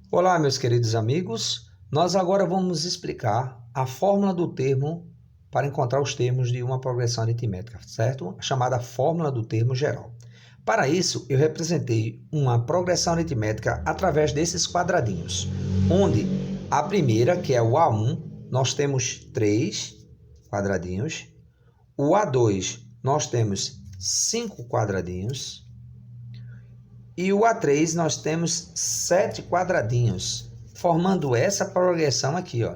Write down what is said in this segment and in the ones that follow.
Olá, meus queridos amigos. Nós agora vamos explicar a fórmula do termo para encontrar os termos de uma progressão aritmética, certo? A chamada fórmula do termo geral. Para isso, eu representei uma progressão aritmética através desses quadradinhos, onde a primeira, que é o A1, nós temos 3 quadradinhos, o A2 nós temos 5 quadradinhos, e o A3 nós temos 7 quadradinhos, formando essa progressão aqui, ó.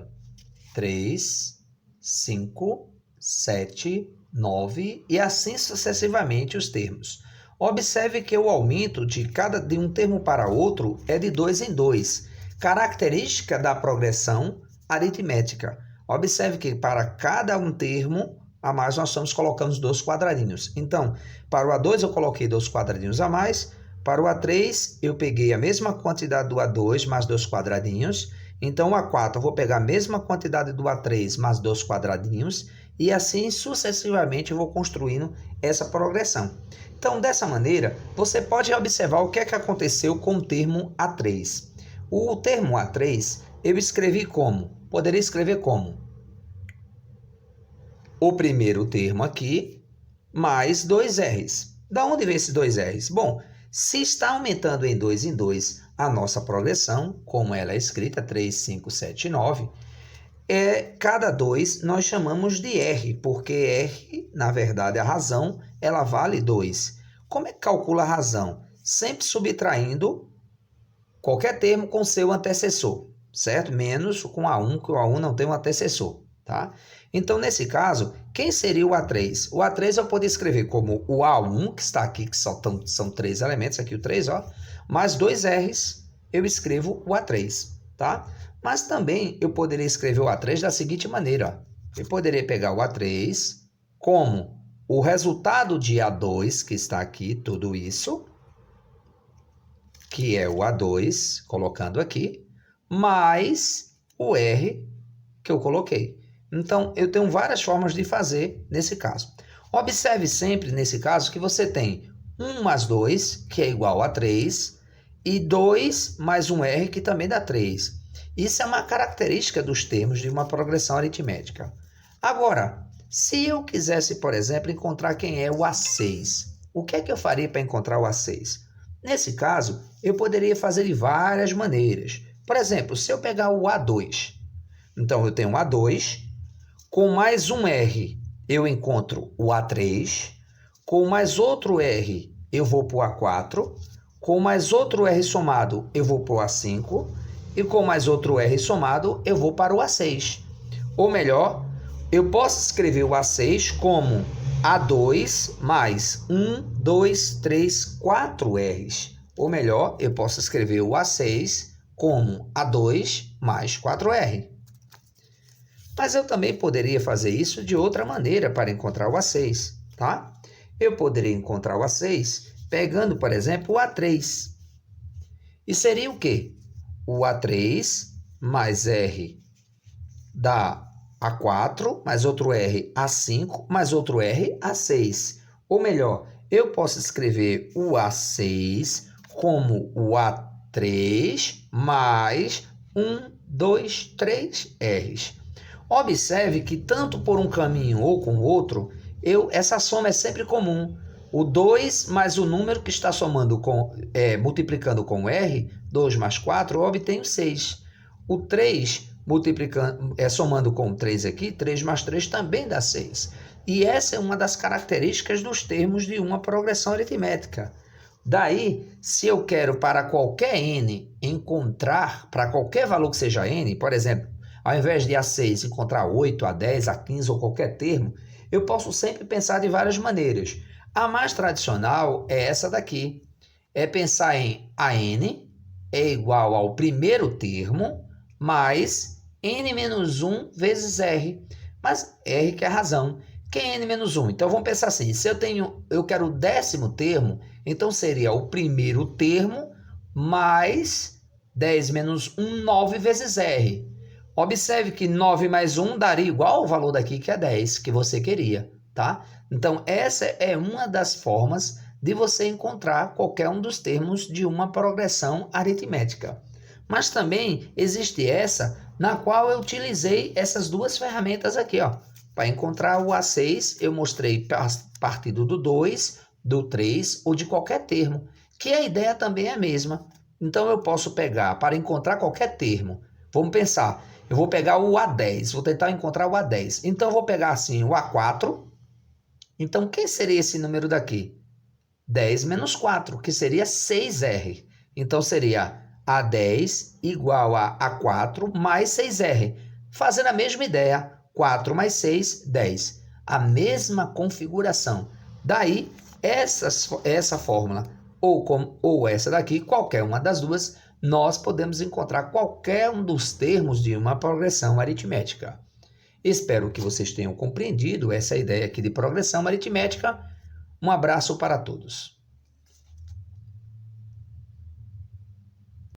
3, 5, 7, 9 e assim sucessivamente os termos. Observe que o aumento de um termo para outro é de 2 em 2, característica da progressão aritmética. Observe que para cada um termo a mais nós estamos colocando 2 quadradinhos. Então, para o A2 eu coloquei 2 quadradinhos a mais. Para o A3, eu peguei a mesma quantidade do A2 mais 2 quadradinhos. Então, o A4 eu vou pegar a mesma quantidade do A3 mais 2 quadradinhos. E assim, sucessivamente, eu vou construindo essa progressão. Então, dessa maneira, você pode observar o que é que aconteceu com o termo A3. O termo A3, eu escrevi como? Poderia escrever como? O primeiro termo aqui, mais 2 R's. Da onde vem esses 2 R's? Bom, se está aumentando em 2 em 2 a nossa progressão, como ela é escrita, 3, 5, 7 e 9, cada 2 nós chamamos de R, porque R, na verdade, a razão, ela vale 2. Como é que calcula a razão? Sempre subtraindo qualquer termo com seu antecessor, certo? Menos com A1, que o A1 não tem um antecessor, tá? Então, nesse caso, quem seria o A3? O A3 eu poderia escrever como o A1, que está aqui, que são 3 elementos, aqui o 3, ó, mais 2 R's, eu escrevo o A3, tá? Mas também eu poderia escrever o A3 da seguinte maneira, ó. Eu poderia pegar o A3 como o resultado de A2, que está aqui, tudo isso, que é o A2, colocando aqui, mais o R que eu coloquei. Então, eu tenho várias formas de fazer nesse caso. Observe sempre, nesse caso, que você tem 1 mais 2, que é igual a 3, e 2 mais um R, que também dá 3. Isso é uma característica dos termos de uma progressão aritmética. Agora, se eu quisesse, por exemplo, encontrar quem é o A6, o que é que eu faria para encontrar o A6? Nesse caso, eu poderia fazer de várias maneiras. Por exemplo, se eu pegar o A2, então eu tenho o A2, com mais um R eu encontro o A3, com mais outro R eu vou para o A4, com mais outro R somado eu vou para o A5, e com mais outro R somado eu vou para o A6. Ou melhor, eu posso escrever o A6 como A2 mais 1, 2, 3, 4 R's. Ou melhor, eu posso escrever o A6 como A2 mais 4R. Mas eu também poderia fazer isso de outra maneira para encontrar o A6, tá? Eu poderia encontrar o A6 pegando, por exemplo, o A3. E seria o quê? O A3 mais R dá A4, mais outro R, A5, mais outro R, A6. Ou melhor, eu posso escrever o A6 como o A3 mais 1, 2, 3 R's. Observe que tanto por um caminho ou com o outro, essa soma é sempre comum. O 2 mais o número que está multiplicando com o R, 2 mais 4, eu obtenho 6. O 3 somando com o 3 aqui, 3 mais 3 também dá 6. E essa é uma das características dos termos de uma progressão aritmética. Daí, se eu quero para qualquer n encontrar, para qualquer valor que seja n, por exemplo, ao invés de A6 encontrar 8, A10, A15 ou qualquer termo, eu posso sempre pensar de várias maneiras. A mais tradicional é essa daqui. É pensar em AN é igual ao primeiro termo mais n menos 1 vezes R. Mas R que é a razão. Quem é n menos 1? Então vamos pensar assim, se eu quero o 10º termo, então seria o primeiro termo mais 10 menos 1, 9 vezes R. Observe que 9 mais 1 daria igual ao valor daqui, que é 10, que você queria, tá? Então, essa é uma das formas de você encontrar qualquer um dos termos de uma progressão aritmética. Mas também existe essa na qual eu utilizei essas duas ferramentas aqui, ó. Para encontrar o A6, eu mostrei partido do 2, do 3 ou de qualquer termo, que a ideia também é a mesma. Então eu posso pegar, para encontrar qualquer termo, vamos pensar, eu vou pegar o A10, vou tentar encontrar o A10. Então eu vou pegar assim o A4. Então quem seria esse número daqui? 10 menos 4, que seria 6R. Então seria A10 igual a A4 mais 6R. Fazendo a mesma ideia, 4 mais 6, 10. A mesma configuração. Daí, essa fórmula, ou essa daqui, qualquer uma das duas, nós podemos encontrar qualquer um dos termos de uma progressão aritmética. Espero que vocês tenham compreendido essa ideia aqui de progressão aritmética. Um abraço para todos.